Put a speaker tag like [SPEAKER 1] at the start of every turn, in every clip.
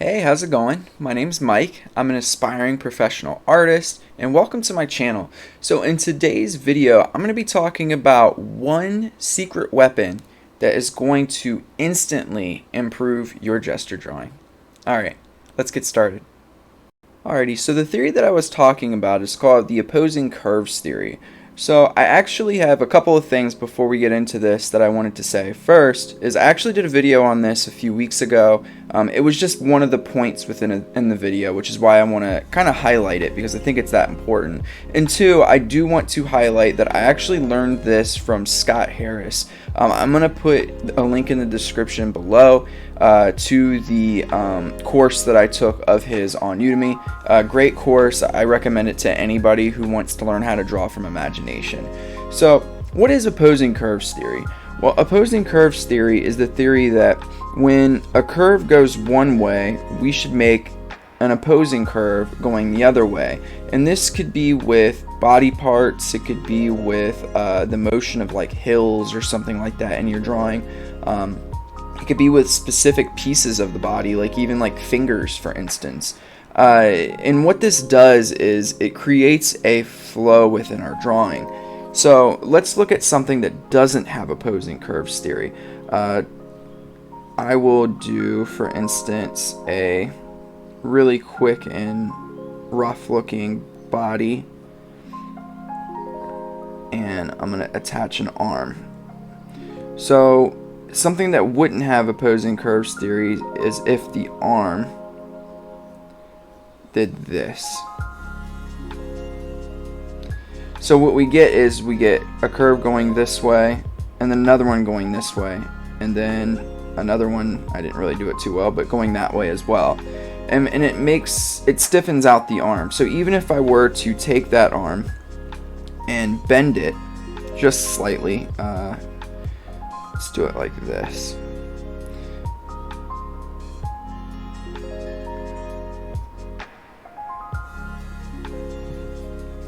[SPEAKER 1] Hey, how's it going? My name's Mike. I'm an aspiring professional artist, and welcome to my channel. So in today's video, I'm going to be talking about one secret weapon that is going to instantly improve your gesture drawing. Alright, let's get started. Alrighty, so the theory that I was talking about is called the opposing curves theory. So I actually have a couple of things before we get into this that I wanted to say. First is I actually did a video on this a few weeks ago. It was just one of the points in the video, which is why I want to kind of highlight it because I think it's that important. And two, I do want to highlight that I actually learned this from Scott Harris. I'm going to put a link in the description below to the course that I took of his on Udemy. Great course. I recommend it to anybody who wants to learn how to draw from imagination. So what is opposing curves theory? Well, opposing curves theory is the theory that when a curve goes one way, we should make an opposing curve going the other way. And this could be with body parts, it could be with the motion of like hills or something like that in your drawing. It could be with specific pieces of the body, like even like fingers, for instance. And what this does is it creates a flow within our drawing. So let's look at something that doesn't have opposing curves theory. I will do, for instance, a really quick and rough looking body, and I'm going to attach an arm. So something that wouldn't have opposing curves theory is if the arm did this. So what we get is we get a curve going this way, and then another one going this way, and then another one, I didn't really do it too well, but going that way as well. And it stiffens out the arm. So even if I were to take that arm and bend it just slightly, let's do it like this.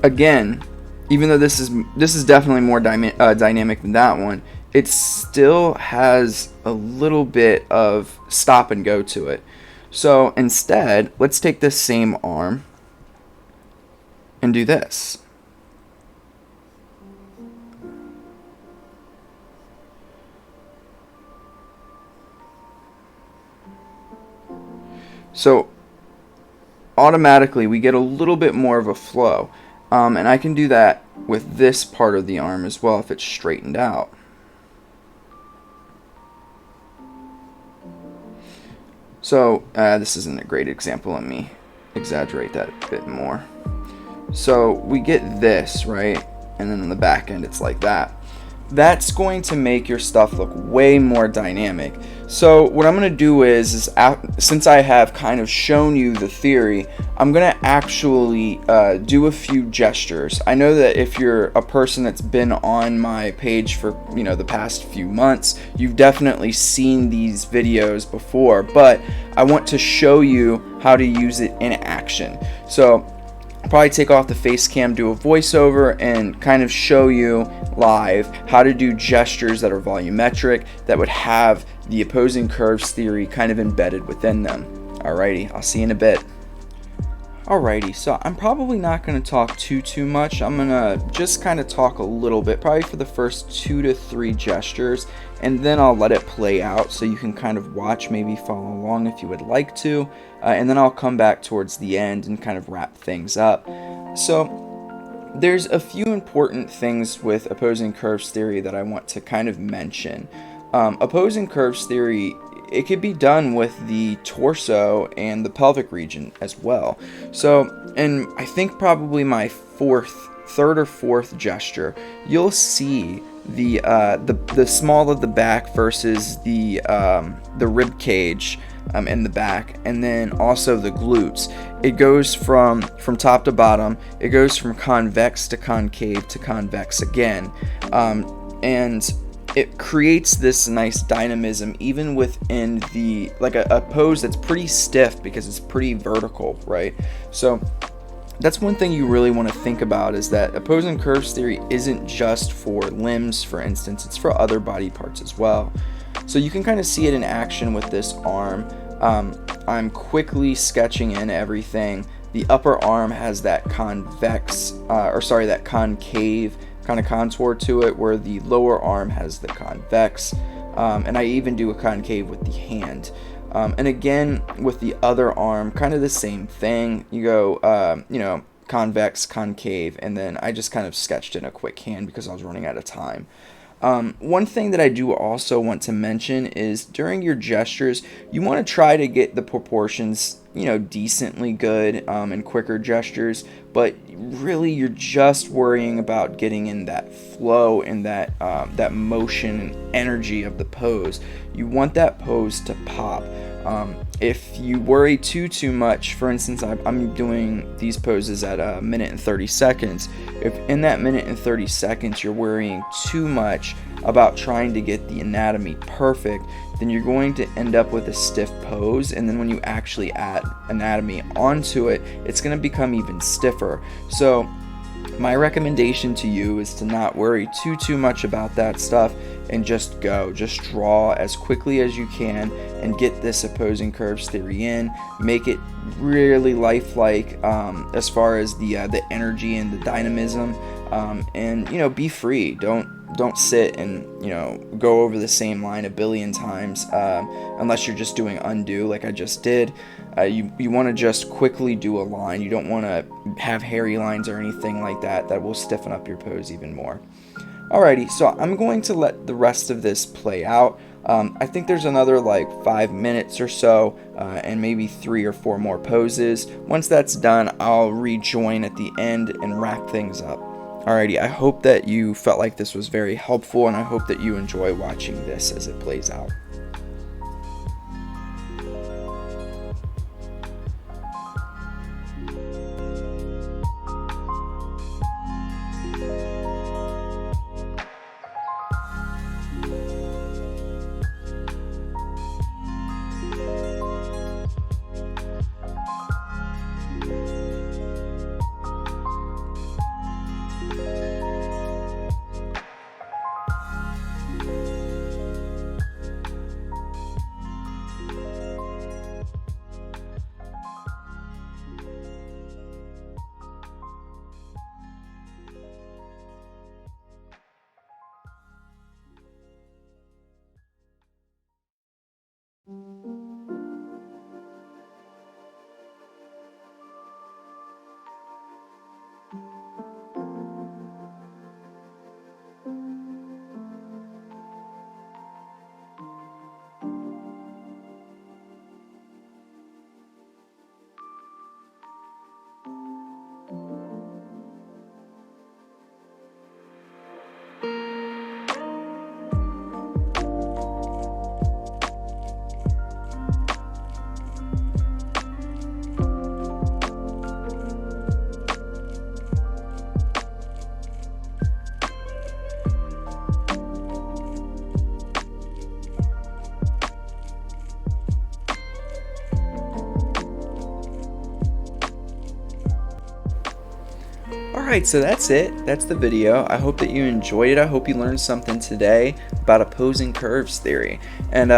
[SPEAKER 1] Again, even though this is definitely more dynamic than that one, it still has a little bit of stop and go to it. So instead, let's take this same arm and do this. So automatically we get a little bit more of a flow. And I can do that with this part of the arm as well if it's straightened out. So this isn't a great example. Let me exaggerate that a bit more. So we get this, right? And then on the back end it's like that. That's going to make your stuff look way more dynamic. So what I'm going to do is since I have kind of shown you the theory, I'm going to actually do a few gestures. I know that if you're a person that's been on my page for the past few months, you've definitely seen these videos before, but I want to show you how to use it in action. So I'll probably take off the face cam, do a voiceover, and kind of show you live how to do gestures that are volumetric that would have the opposing curves theory kind of embedded within them. Alrighty, I'll see you in a bit. Alrighty, so I'm probably not going to talk too much. I'm going to just kind of talk a little bit, probably for the first 2 to 3 gestures, and then I'll let it play out so you can kind of watch, maybe follow along if you would like to, and then I'll come back towards the end and kind of wrap things up. So there's a few important things with opposing curves theory that I want to kind of mention. Opposing curves theory, it could be done with the torso and the pelvic region as well. So, and I think probably my third or fourth gesture, you'll see the small of the back versus the rib cage in the back, and then also the glutes. It goes from top to bottom. It goes from convex to convex again, and it creates this nice dynamism even within the a pose that's pretty stiff because it's pretty vertical, right? So that's one thing you really want to think about, is that opposing curves theory isn't just for limbs, for instance, it's for other body parts as well. So you can kind of see it in action with this arm. I'm quickly sketching in everything. The upper arm has that that concave kind of contour to it, where the lower arm has the convex. And I even do a concave with the hand. And again, with the other arm, kind of the same thing. You go, convex, concave, and then I just kind of sketched in a quick hand because I was running out of time. One thing that I do also want to mention is during your gestures, you want to try to get the proportions, decently good in quicker gestures, but really you're just worrying about getting in that flow and that motion and energy of the pose. You want that pose to pop. If you worry too much, for instance, I'm doing these poses at a minute and 30 seconds. If in that minute and 30 seconds you're worrying too much about trying to get the anatomy perfect, then you're going to end up with a stiff pose, and then when you actually add anatomy onto it, it's going to become even stiffer. So my recommendation to you is to not worry too much about that stuff and just draw as quickly as you can and get this opposing curves theory in. Make it really lifelike as far as the energy and the dynamism, and be free. Don't sit and go over the same line a billion times unless you're just doing undo like I just did. You want to just quickly do a line. You don't want to have hairy lines or anything like that. That will stiffen up your pose even more. Alrighty, so I'm going to let the rest of this play out. I think there's another like 5 minutes or so, and maybe 3 or 4 more poses. Once that's done, I'll rejoin at the end and wrap things up. Alrighty, I hope that you felt like this was very helpful, and I hope that you enjoy watching this as it plays out. Alright, so that's it. That's the video. I hope that you enjoyed it. I hope you learned something today about opposing curves theory. And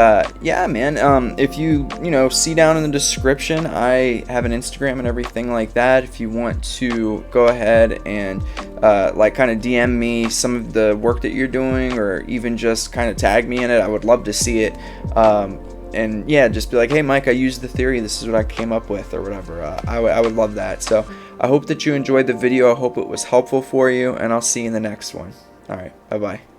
[SPEAKER 1] yeah, man, if you see down in the description, I have an Instagram and everything like that. If you want to go ahead and kind of DM me some of the work that you're doing, or even just kind of tag me in it, I would love to see it. And yeah, just be like, hey Mike, I used the theory, this is what I came up with, or whatever. I would love that. So I hope that you enjoyed the video. I hope it was helpful for you, and I'll see you in the next one. Alright, bye bye.